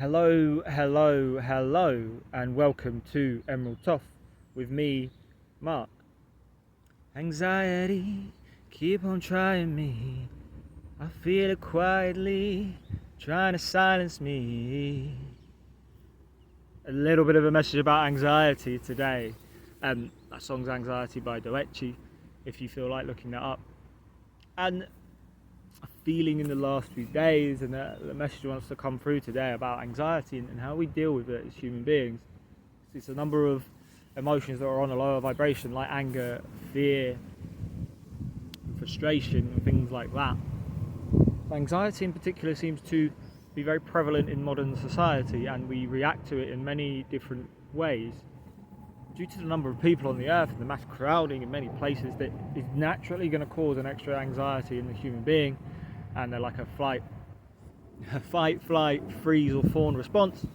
Hello, hello, hello, and welcome to Emerald Thoth with me, Mark. Anxiety, keep on trying me. I feel it quietly, trying to silence me. A little bit of a message about anxiety today. That song's Anxiety by Doechi, if you feel like looking that up. And a feeling in the last few days, and the message wants to come through today about anxiety and how we deal with it as human beings. It's a number of emotions that are on a lower vibration, like anger, fear, frustration, and things like that. Anxiety in particular seems to be very prevalent in modern society, and we react to it in many different ways due to the number of people on the earth and the mass crowding in many places. That is naturally going to cause an extra anxiety in the human being, and they're like a fight, flight, freeze or fawn response.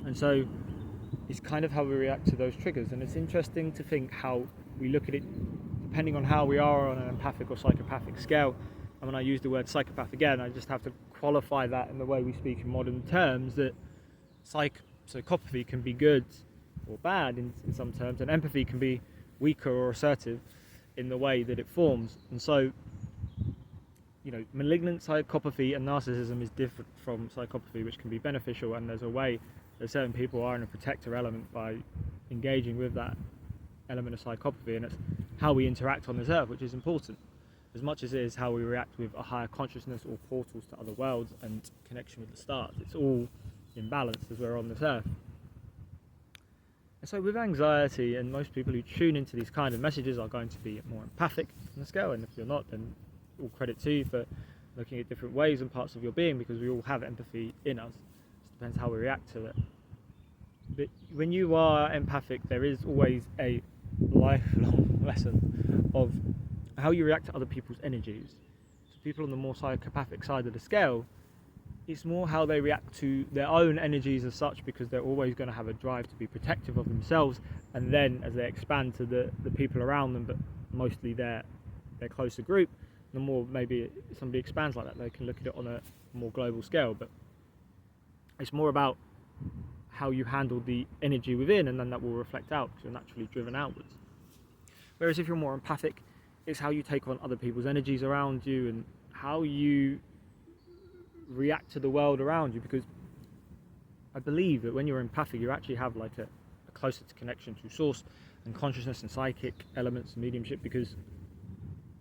And so it's kind of how we react to those triggers, and it's interesting to think how we look at it depending on how we are on an empathic or psychopathic scale. And when I use the word psychopath again, I just have to qualify that in the way we speak in modern terms, that psychopathy can be good or bad in some terms, and empathy can be weaker or assertive in the way that it forms. And so, malignant psychopathy and narcissism is different from psychopathy, which can be beneficial, and there's a way that certain people are in a protector element by engaging with that element of psychopathy, and it's how we interact on this earth, which is important as much as it is how we react with a higher consciousness or portals to other worlds and connection with the stars. It's all in balance as we're on this earth. And so with anxiety, and most people who tune into these kind of messages are going to be more empathic on the scale, and if you're not, then all credit to you for looking at different ways and parts of your being, because we all have empathy in us. It depends how we react to it. But when you are empathic, there is always a lifelong lesson of how you react to other people's energies. So people on the more psychopathic side of the scale, it's more how they react to their own energies as such, because they're always going to have a drive to be protective of themselves, and then as they expand to the people around them, but mostly their closer group, the more maybe somebody expands like that, they can look at it on a more global scale. But it's more about how you handle the energy within, and then that will reflect out, because you're naturally driven outwards. Whereas if you're more empathic, it's how you take on other people's energies around you and how you react to the world around you, because I believe that when you're empathic, you actually have like a closer connection to source and consciousness and psychic elements and mediumship, because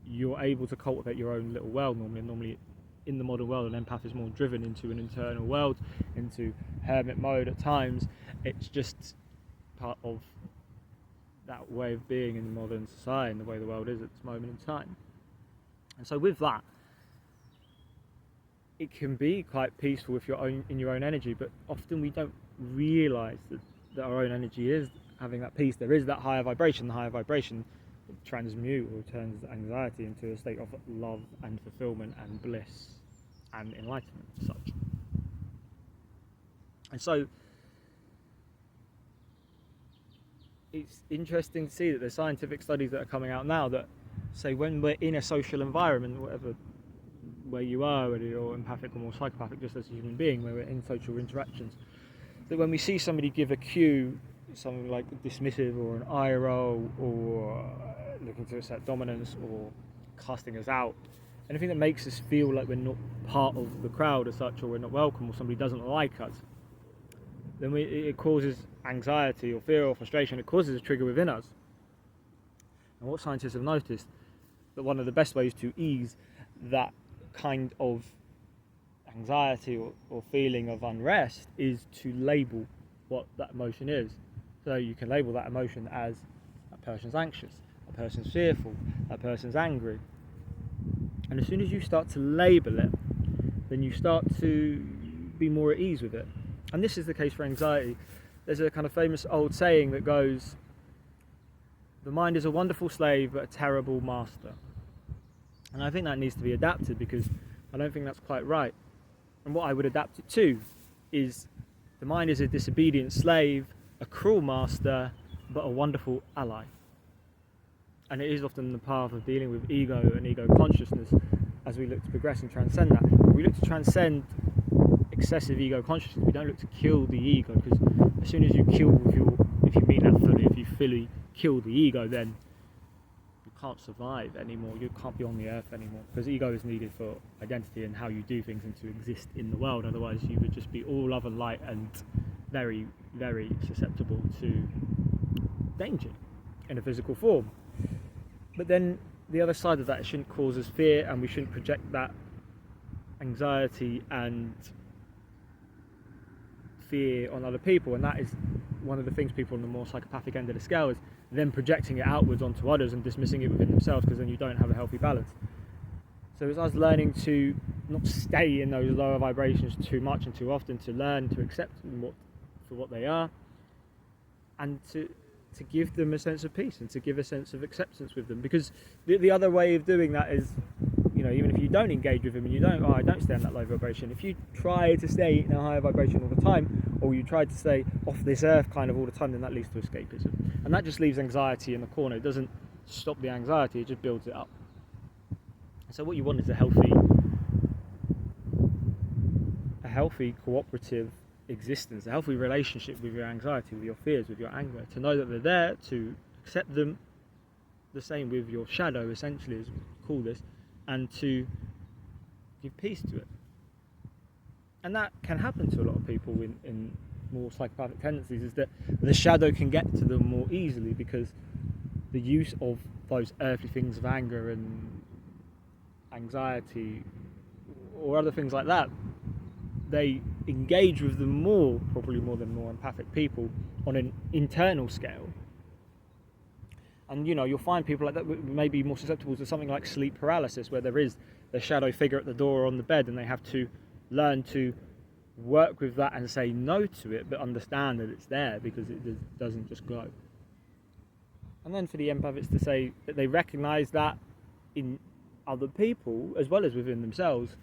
you're able to cultivate your own little world normally in the modern world. An empath is more driven into an internal world, into hermit mode at times. It's just part of that way of being in the modern society and the way the world is at this moment in time. And so with that, it can be quite peaceful if you're in your own energy, but often we don't realise that our own energy is having that peace. There is that higher vibration. The higher vibration transmute or turns anxiety into a state of love and fulfillment and bliss and enlightenment as such. And so it's interesting to see that there's scientific studies that are coming out now that say when we're in a social environment, whatever where you are, whether you're empathic or more psychopathic, just as a human being, where we're in social interactions, that when we see somebody give a cue, something like dismissive or an eye roll or looking to assert dominance or casting us out, anything that makes us feel like we're not part of the crowd as such, or we're not welcome, or somebody doesn't like us, then it causes anxiety or fear or frustration. It causes a trigger within us. And what scientists have noticed, that one of the best ways to ease that kind of anxiety or feeling of unrest is to label what that emotion is. So you can label that emotion as that person's anxious, that person's fearful, that person's angry. And as soon as you start to label it, then you start to be more at ease with it. And this is the case for anxiety. There's a kind of famous old saying that goes, "The mind is a wonderful slave but a terrible master." And I think that needs to be adapted, because I don't think that's quite right. And what I would adapt it to is, the mind is a disobedient slave, a cruel master, but a wonderful ally. And it is often the path of dealing with ego and ego consciousness as we look to progress and transcend that. We look to transcend excessive ego consciousness. We don't look to kill the ego, because as soon as you kill with if you mean that fully, if you fully kill the ego, then you can't survive anymore. You can't be on the earth anymore, because ego is needed for identity and how you do things and to exist in the world. Otherwise, you would just be all love and light and very, very susceptible to danger in a physical form. But then the other side of that, it shouldn't cause us fear, and we shouldn't project that anxiety and fear on other people. And that is one of the things people on the more psychopathic end of the scale, is them projecting it outwards onto others and dismissing it within themselves, because then you don't have a healthy balance. So it's us learning to not stay in those lower vibrations too much and too often, to learn to accept them for what they are, and to give them a sense of peace and to give a sense of acceptance with them. Because the other way of doing that is, even if you don't engage with them and I don't stay in that low vibration, if you try to stay in a higher vibration all the time, or you try to stay off this earth kind of all the time, then that leads to escapism. And that just leaves anxiety in the corner. It doesn't stop the anxiety, it just builds it up. So what you want is a healthy cooperative existence, a healthy relationship with your anxiety, with your fears, with your anger, to know that they're there, to accept them. The same with your shadow, essentially, as we call this, and to give peace to it. And that can happen to a lot of people in more psychopathic tendencies, is that the shadow can get to them more easily, because the use of those earthly things of anger and anxiety or other things like that, they engage with them more, probably more than more empathic people, on an internal scale. And you'll find people like that may be more susceptible to something like sleep paralysis, where there is the shadow figure at the door or on the bed, and they have to learn to work with that and say no to it, but understand that it's there, because it doesn't just go. And then for the empaths to say that they recognize that in other people as well as within themselves,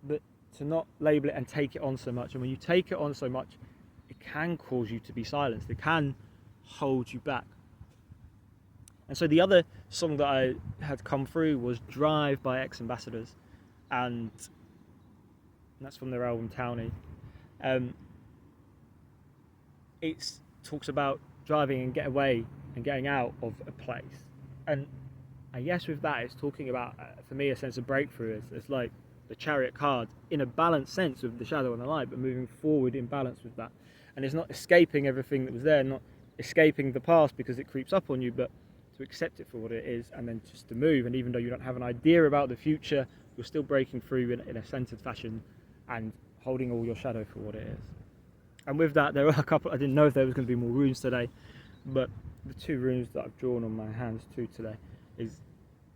but to not label it and take it on so much. And when you take it on so much, it can cause you to be silenced. It can hold you back. And so the other song that I had come through was Drive by Ex-Ambassadors, and that's from their album Townie. It talks about driving and get away and getting out of a place. And I guess with that, it's talking about, for me, a sense of breakthrough. It's like the chariot card, in a balanced sense with the shadow and the light, but moving forward in balance with that. And it's not escaping everything that was there, not escaping the past because it creeps up on you, but to accept it for what it is, and then just to move. And even though you don't have an idea about the future, you're still breaking through in a centered fashion and holding all your shadow for what it is. And with that, there were a couple, I didn't know if there was going to be more runes today, but the two runes that I've drawn on my hands too today is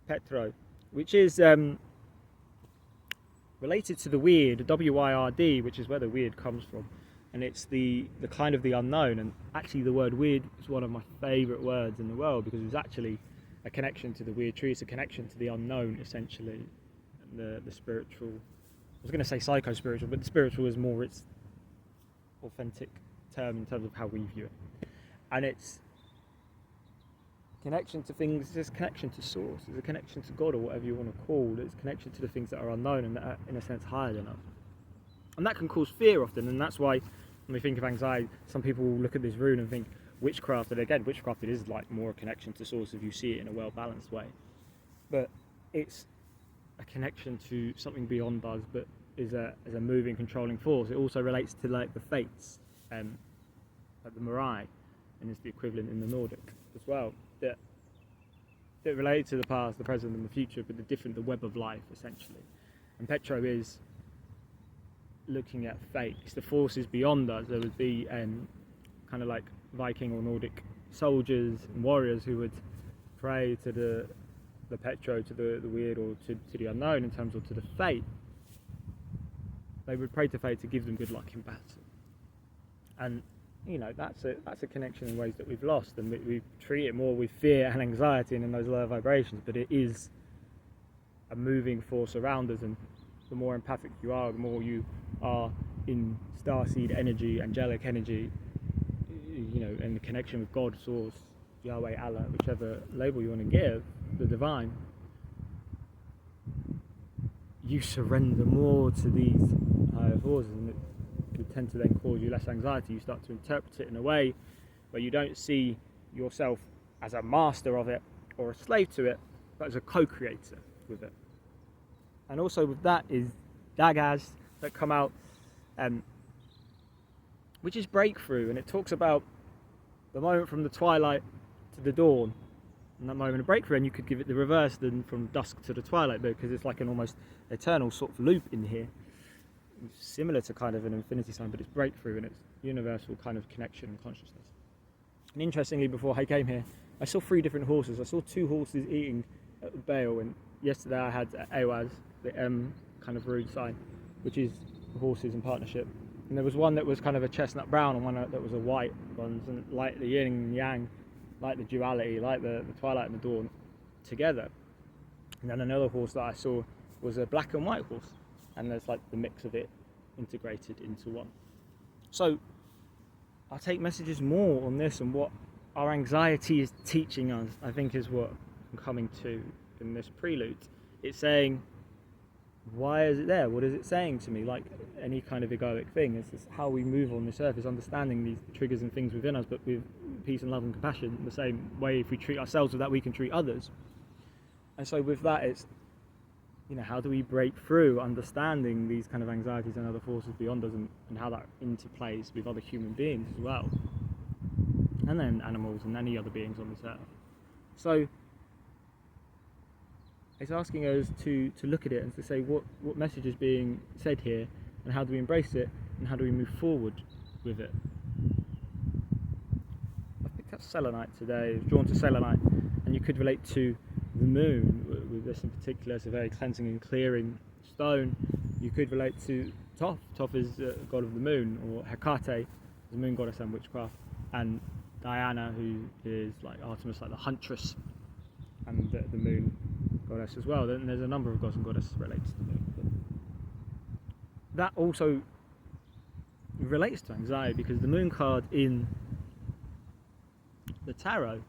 Petro, which is related to the weird, W-Y-R-D, which is where the weird comes from. And it's the kind of the unknown. And actually the word weird is one of my favourite words in the world, because it's actually a connection to the weird tree. It's a connection to the unknown, essentially. And the spiritual, I was going to say psycho-spiritual, but the spiritual is more its authentic term in terms of how we view it. And it's connection to things, it's a connection to source, it's a connection to God, or whatever you want to call it. It's a connection to the things that are unknown and that are, in a sense, higher than us. And that can cause fear often, and that's why when we think of anxiety, some people will look at this rune and think witchcraft, and again, witchcraft, it is like more a connection to source if you see it in a well-balanced way. But it's a connection to something beyond us, but is a moving, controlling force. It also relates to like the fates, like the Mirai, and it's the equivalent in the Nordic as well, that relate to the past, the present and the future, but the web of life, essentially. And Petro is looking at fate. It's the forces beyond us. There would be kind of like Viking or Nordic soldiers and warriors who would pray to the Petro, to the weird, or to the unknown, in terms of to the fate. They would pray to fate to give them good luck in battle. And that's a connection in ways that we've lost, and we treat it more with fear and anxiety and in those lower vibrations, but it is a moving force around us. And the more empathic you are, the more you are in starseed energy, angelic energy, and the connection with God, source, Yahweh, Allah, whichever label you want to give, the divine, you surrender more to these higher forces, and tend to then cause you less anxiety. You start to interpret it in a way where you don't see yourself as a master of it or a slave to it, but as a co-creator with it. And also with that is dagas that come out, which is breakthrough, and it talks about the moment from the twilight to the dawn, and that moment of breakthrough, and you could give it the reverse than from dusk to the twilight, because it's like an almost eternal sort of loop in here. It's similar to kind of an infinity sign, but it's breakthrough and it's universal kind of connection and consciousness. And interestingly, before I came here, I saw 3 different horses. I saw 2 horses eating at the bale, and yesterday I had Awaz, the M kind of rude sign, which is horses in partnership. And there was one that was kind of a chestnut brown and one that was a white one, and like the yin and yang, like the duality, like the twilight and the dawn together. And then another horse that I saw was a black and white horse, and there's like the mix of it integrated into one. So I'll take messages more on this, and what our anxiety is teaching us, I think, is what I'm coming to in this prelude. It's saying, why is it there? What is it saying to me? Like any kind of egoic thing, it's just how we move on this earth, is understanding these triggers and things within us, but with peace and love and compassion. The same way, if we treat ourselves with that, we can treat others. And so with that, it's, how do we break through understanding these kind of anxieties and other forces beyond us, and how that interplays with other human beings as well, and then animals and any other beings on this earth. So it's asking us to look at it and to say what message is being said here, and how do we embrace it, and how do we move forward with it. I picked up selenite today. I was drawn to selenite, and you could relate to the moon with this in particular. It's a very cleansing and clearing stone. You could relate to Thoth. Thoth is the god of the moon, or Hecate, the moon goddess and witchcraft, and Diana, who is like Artemis, like the huntress, and the moon goddess as well. Then there's a number of gods and goddesses related to the moon. But that also relates to anxiety, because the moon card in the tarot,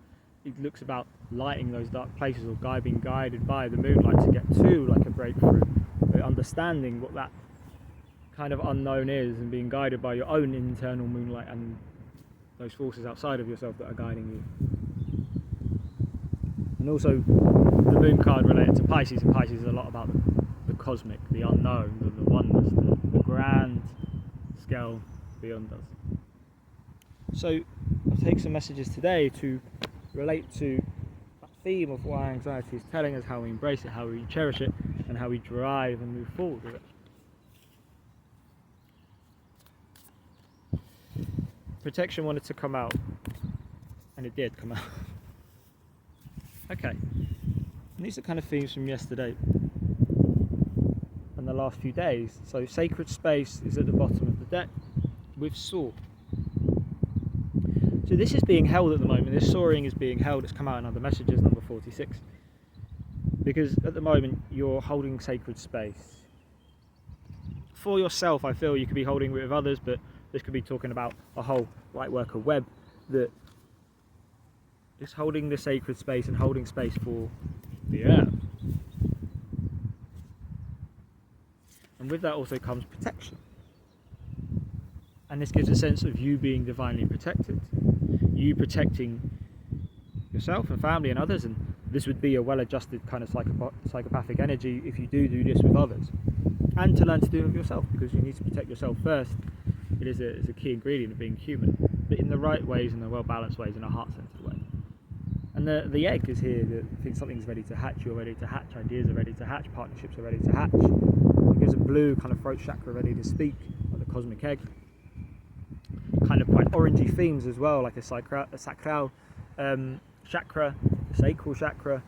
it looks about lighting those dark places, or being guided by the moonlight to get to like a breakthrough, but understanding what that kind of unknown is, and being guided by your own internal moonlight and those forces outside of yourself that are guiding you. And also the moon card related to Pisces, and Pisces is a lot about the cosmic, the unknown, the oneness, the grand scale beyond us. So I'll take some messages today to relate to that theme of what anxiety is telling us, how we embrace it, how we cherish it, and how we drive and move forward with it. Protection wanted to come out, and it did come out. Okay, and these are kind of themes from yesterday and the last few days. So sacred space is at the bottom of the deck with soar. So this is being held at the moment. This soaring is being held. It's come out in other messages, number 46, because at the moment you're holding sacred space for yourself. I feel you could be holding it with others, but this could be talking about a whole lightworker web that is holding the sacred space and holding space for the earth. And with that also comes protection. And this gives a sense of you being divinely protected, you protecting yourself and family and others, and this would be a well-adjusted kind of psychopathic energy if you do this with others. And to learn to do it with yourself, because you need to protect yourself first. It is a key ingredient of being human, but in the right ways, in the well-balanced ways, in a heart-centered way. And the egg is here, that something's ready to hatch, you're ready to hatch, ideas are ready to hatch, partnerships are ready to hatch. It gives a blue kind of throat chakra ready to speak, like the cosmic egg. Kind of quite orangey themes as well, like a sacral chakra, the sacral chakra,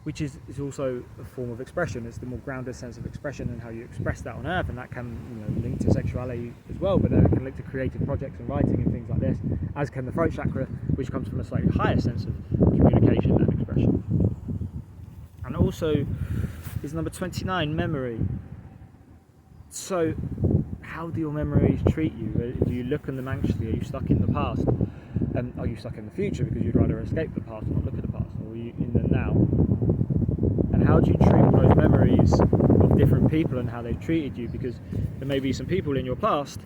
which is also a form of expression. It's the more grounded sense of expression and how you express that on earth, and that can link to sexuality as well, but then it can link to creative projects and writing and things like this, as can the throat chakra, which comes from a slightly higher sense of communication and expression. And also is number 29, memory. So how do your memories treat you? Do you look on them anxiously? Are you stuck in the past? Are you stuck in the future because you'd rather escape the past and not look at the past? Or are you in the now? And how do you treat those memories of different people and how they've treated you, because there may be some people in your past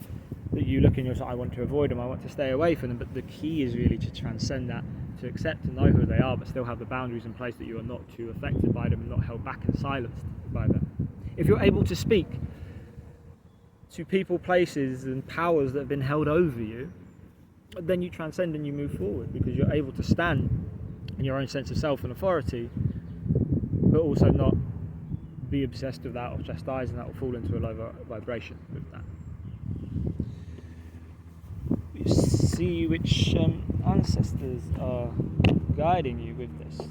that you look in your I want to avoid them, I want to stay away from them, but the key is really to transcend that, to accept and know who they are, but still have the boundaries in place that you are not too affected by them and not held back and silenced by them. If you're able to speak to people, places and powers that have been held over you, then you transcend and you move forward, because you're able to stand in your own sense of self and authority, but also not be obsessed with that or chastised, and that will fall into a lower vibration with that. You see which ancestors are guiding you with this.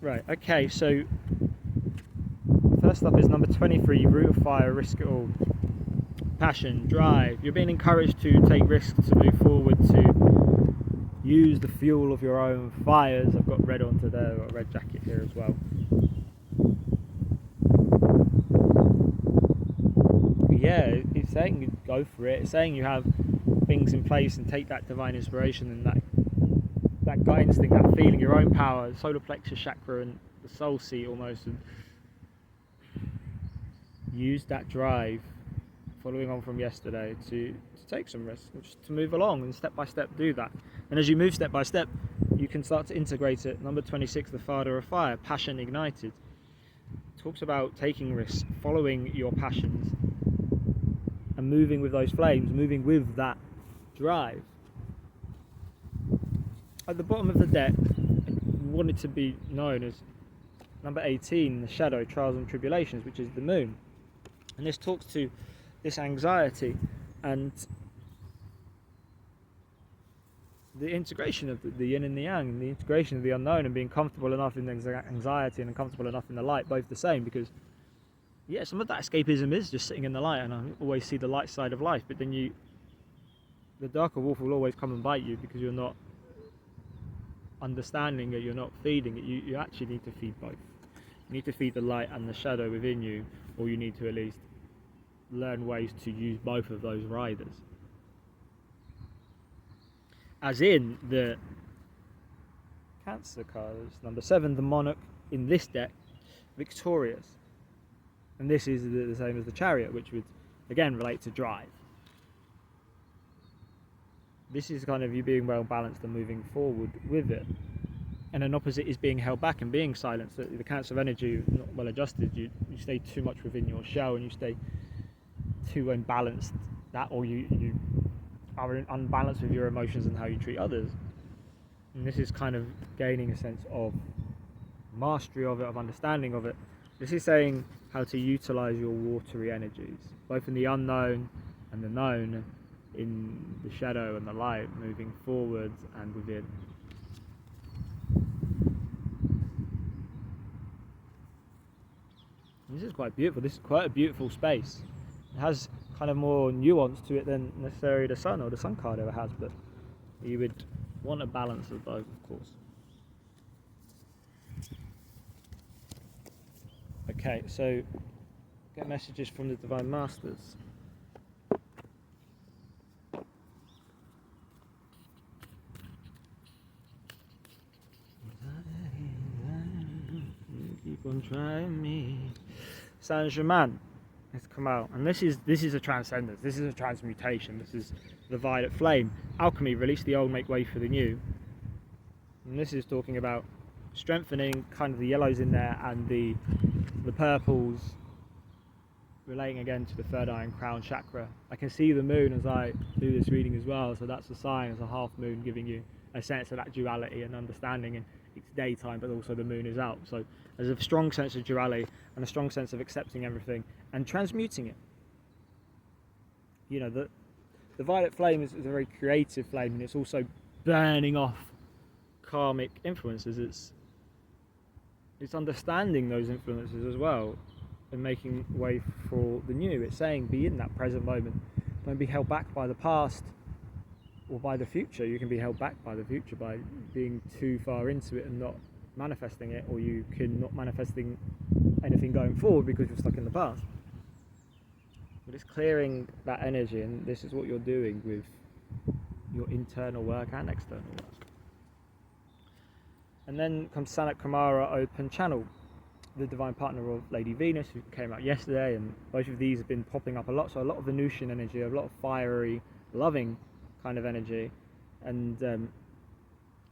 Right, okay, so first up is number 23, root of fire, risk it all. Passion, drive. You're being encouraged to take risks, to move forward, to use the fuel of your own fires. I've got red on today, I've got a red jacket here as well. Yeah, it's saying go for it. It's saying you have things in place and take that divine inspiration and that gut instinct, that feeling, your own power, solar plexus chakra and the soul seat almost, and use that drive, following on from yesterday, to take some risks, just to move along and step by step do that. And as you move step by step, you can start to integrate it. Number 26, the father of fire, passion ignited, talks about taking risks, following your passions and moving with those flames, moving with that drive. At the bottom of the deck, I want it to be known as number 18, the shadow, trials and tribulations, which is the moon. And this talks to this anxiety and the integration of the yin and the yang, and the integration of the unknown, and being comfortable enough in the anxiety and uncomfortable enough in the light, both the same. Because yeah, some of that escapism is just sitting in the light, and I always see the light side of life, but then the darker wolf will always come and bite you, because you're not understanding it, you're not feeding it. You actually need to feed both. You need to feed the light and the shadow within you, or you need to at least learn ways to use both of those riders. As in the Cancer cards, number 7, the monarch in this deck, victorious. And this is the same as the chariot, which would again relate to drive. This is kind of you being well balanced and moving forward with it. And an opposite is being held back and being silenced. The Cancer of energy, not well adjusted, you stay too much within your shell, and you stay too unbalanced, or you are unbalanced with your emotions and how you treat others. And this is kind of gaining a sense of mastery of it, of understanding of it. This is saying how to utilize your watery energies, both in the unknown and the known, in the shadow and the light, moving forwards and within. This is quite beautiful. This is quite a beautiful space. It has kind of more nuance to it than necessarily the sun or the sun card ever has, but you would want a balance of both, of course. Okay, so get messages from the Divine Masters. Keep on trying me. Saint-Germain has come out, and this is a transcendence. This is a transmutation. This is the violet flame. Alchemy, release the old, make way for the new. And this is talking about strengthening kind of the yellows in there and the purples, relating again to the third eye and crown chakra. I can see the moon as I do this reading as well, so that's a sign, it's a half moon, giving you a sense of that duality and understanding. And it's daytime, but also the moon is out, so there's a strong sense of duality and a strong sense of accepting everything and transmuting it. You know, the violet flame is a very creative flame, and it's also burning off karmic influences. It's understanding those influences as well and making way for the new. It's saying be in that present moment. Don't be held back by the past or by the future. You can be held back by the future by being too far into it and not manifesting it, or you can not manifesting anything going forward because you're stuck in the past. But it's clearing that energy, and this is what you're doing with your internal work and external work. And then comes Sanat Kumara Open Channel, the divine partner of Lady Venus, who came out yesterday, and both of these have been popping up a lot. So a lot of Venusian energy, a lot of fiery, loving kind of energy, and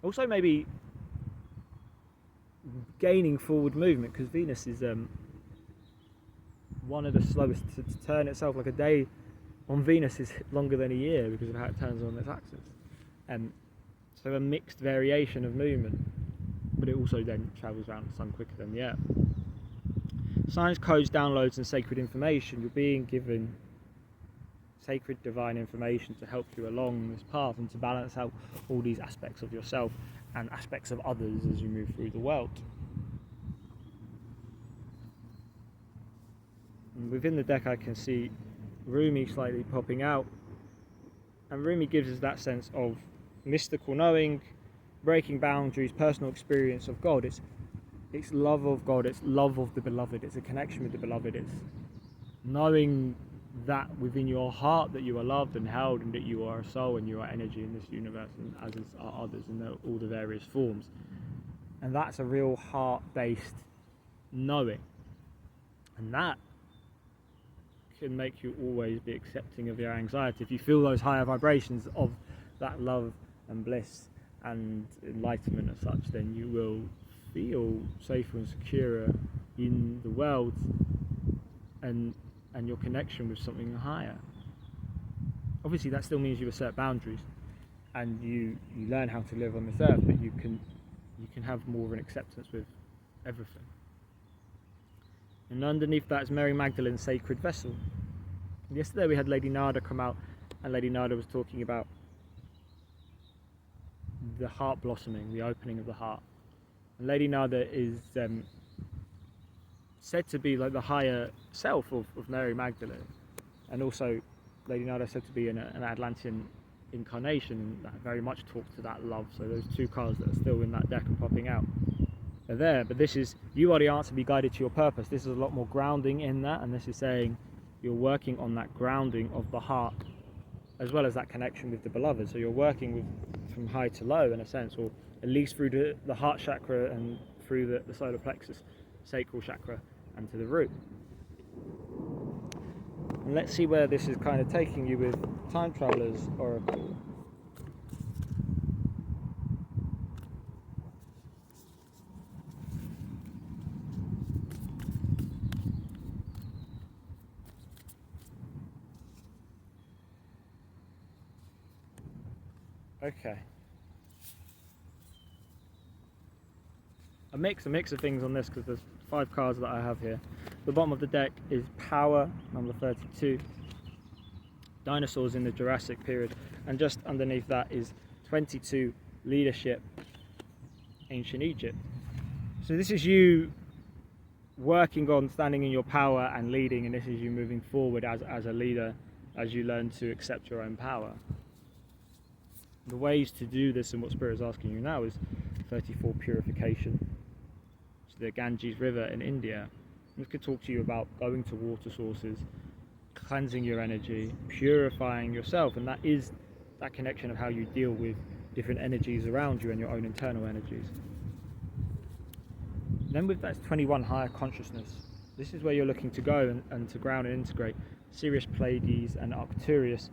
also maybe gaining forward movement, because Venus is one of the slowest to turn itself. Like a day on Venus is longer than a year because of how it turns on its axis. So a mixed variation of movement, but it also then travels around the sun quicker than the Earth. Signs, codes, downloads and sacred information. You're being given sacred divine information to help you along this path and to balance out all these aspects of yourself and aspects of others as you move through the world. And within the deck I can see Rumi slightly popping out, and Rumi gives us that sense of mystical knowing, breaking boundaries, personal experience of God. It's love of God, it's love of the beloved, it's a connection with the beloved, it's knowing that within your heart that you are loved and held, and that you are a soul and you are energy in this universe, and as are others in all the various forms. And that's a real heart-based knowing, and that can make you always be accepting of your anxiety. If you feel those higher vibrations of that love and bliss and enlightenment as such, then you will feel safer and secure in the world and your connection with something higher. Obviously that still means you assert boundaries and you learn how to live on this earth, but you can have more of an acceptance with everything. And underneath that is Mary Magdalene's sacred vessel. Yesterday we had Lady Nada come out, and Lady Nada was talking about the heart blossoming, the opening of the heart. And Lady Nada is said to be like the higher self of Mary Magdalene, and also Lady Nada is said to be an Atlantean incarnation that very much talks to that love. So those two cards that are still in that deck and popping out are there, but this is, you are the answer, be guided to your purpose. This is a lot more grounding in that, and this is saying you're working on that grounding of the heart as well as that connection with the beloved. So you're working with from high to low in a sense, or at least through the heart chakra and through the solar plexus, sacral chakra, and to the root. And let's see where this is kind of taking you with Time Traveler's Oracle. Okay. A mix of things on this, because there's 5 cards that I have here. The bottom of the deck is Power, number 32. Dinosaurs in the Jurassic period. And just underneath that is 22, Leadership, Ancient Egypt. So this is you working on standing in your power and leading, and this is you moving forward as a leader as you learn to accept your own power. The ways to do this and what Spirit is asking you now is 34, Purification. So the Ganges River in India. This could talk to you about going to water sources, cleansing your energy, purifying yourself, and that is that connection of how you deal with different energies around you and your own internal energies. Then with that 21, Higher Consciousness. This is where you're looking to go and to ground and integrate Sirius, Pleiades and Arcturus,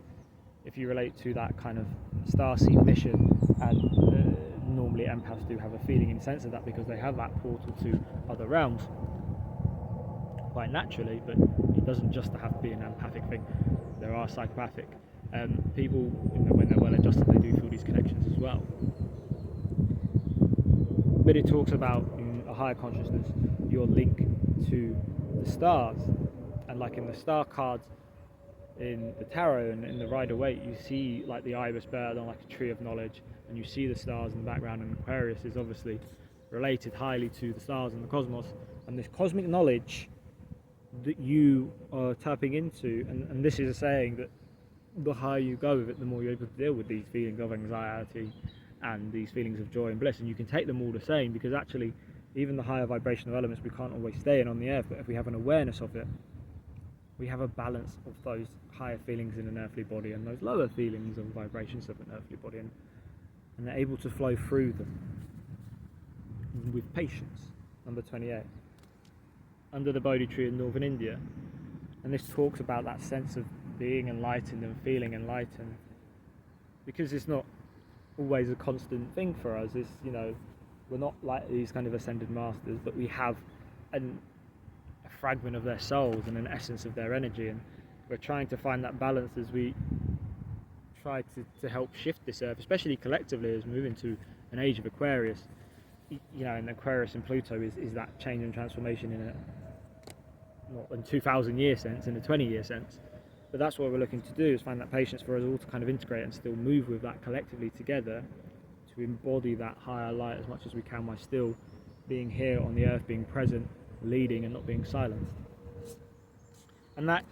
if you relate to that kind of starseed mission. And normally empaths do have a feeling in sense of that, because they have that portal to other realms quite naturally, but it doesn't just have to be an empathic thing. There are psychopathic people, when they're well adjusted, they do feel these connections as well. But it talks about in a higher consciousness your link to the stars, and like in the star cards in the tarot and in the Rider-Waite, you see like the ibis bird on like a tree of knowledge, and you see the stars in the background, and Aquarius is obviously related highly to the stars and the cosmos, and this cosmic knowledge that you are tapping into, and this is a saying that the higher you go with it, the more you're able to deal with these feelings of anxiety and these feelings of joy and bliss, and you can take them all the same, because actually even the higher vibrational elements we can't always stay in on the earth, but if we have an awareness of it, we have a balance of those higher feelings in an earthly body and those lower feelings and vibrations of an earthly body, and they're able to flow through them with patience. Number 28. Under the Bodhi tree in northern India, and this talks about that sense of being enlightened and feeling enlightened, because it's not always a constant thing for us. It's, we're not like these kind of ascended masters, but we have a fragment of their souls and an essence of their energy, and we're trying to find that balance as we try to help shift this earth, especially collectively, as we move into an age of Aquarius. And Aquarius and Pluto is that change and transformation in not in 2,000 year sense, in a 20-year sense. But that's what we're looking to do, is find that patience for us all to kind of integrate and still move with that collectively together, to embody that higher light as much as we can, while still being here on the earth, being present, leading, and not being silenced. And that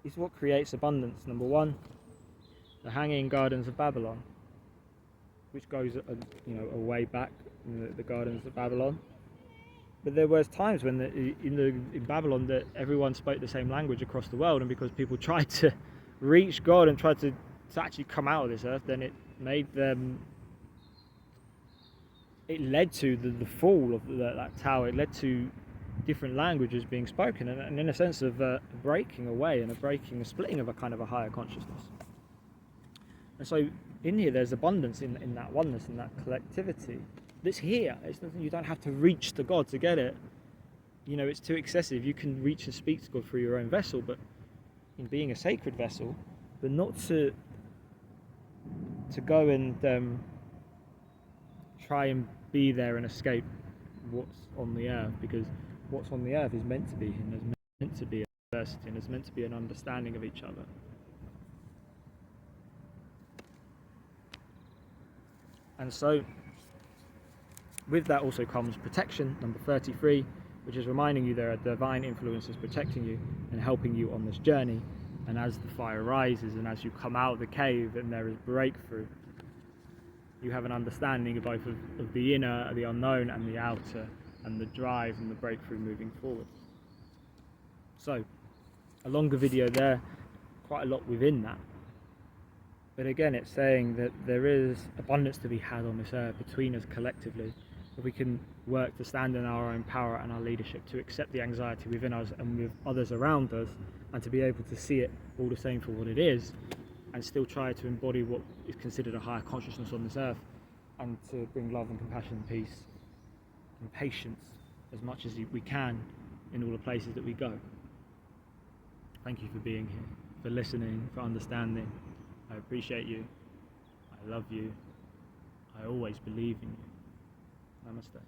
is what creates abundance. Number one, the Hanging Gardens of Babylon, which goes a way back in the Gardens of Babylon. But there was times when in Babylon that everyone spoke the same language across the world, and because people tried to reach God and tried to actually come out of this earth, then it made them. It led to the fall of that tower. It led to different languages being spoken, and in a sense of breaking away and a splitting of a kind of a higher consciousness. And so in here, there's abundance in that oneness, in that collectivity. That's here. It's nothing, you don't have to reach to God to get it. It's too excessive. You can reach and speak to God through your own vessel, but in being a sacred vessel, but not to go and try and be there and escape what's on the earth, because what's on the earth is meant to be, and there's meant to be a diversity, and there's meant to be an understanding of each other. And so with that also comes protection, number 33, which is reminding you there are divine influences protecting you and helping you on this journey. And as the fire rises and as you come out of the cave and there is breakthrough, you have an understanding of both of the inner, the unknown, and the outer, and the drive and the breakthrough moving forward. So, a longer video there, quite a lot within that. But again, it's saying that there is abundance to be had on this earth between us collectively, if we can work to stand in our own power and our leadership, to accept the anxiety within us and with others around us, and to be able to see it all the same for what it is, and still try to embody what is considered a higher consciousness on this earth, and to bring love and compassion and peace and patience as much as we can in all the places that we go. Thank you for being here, for listening, for understanding. I appreciate you. I love you. I always believe in you. Namaste.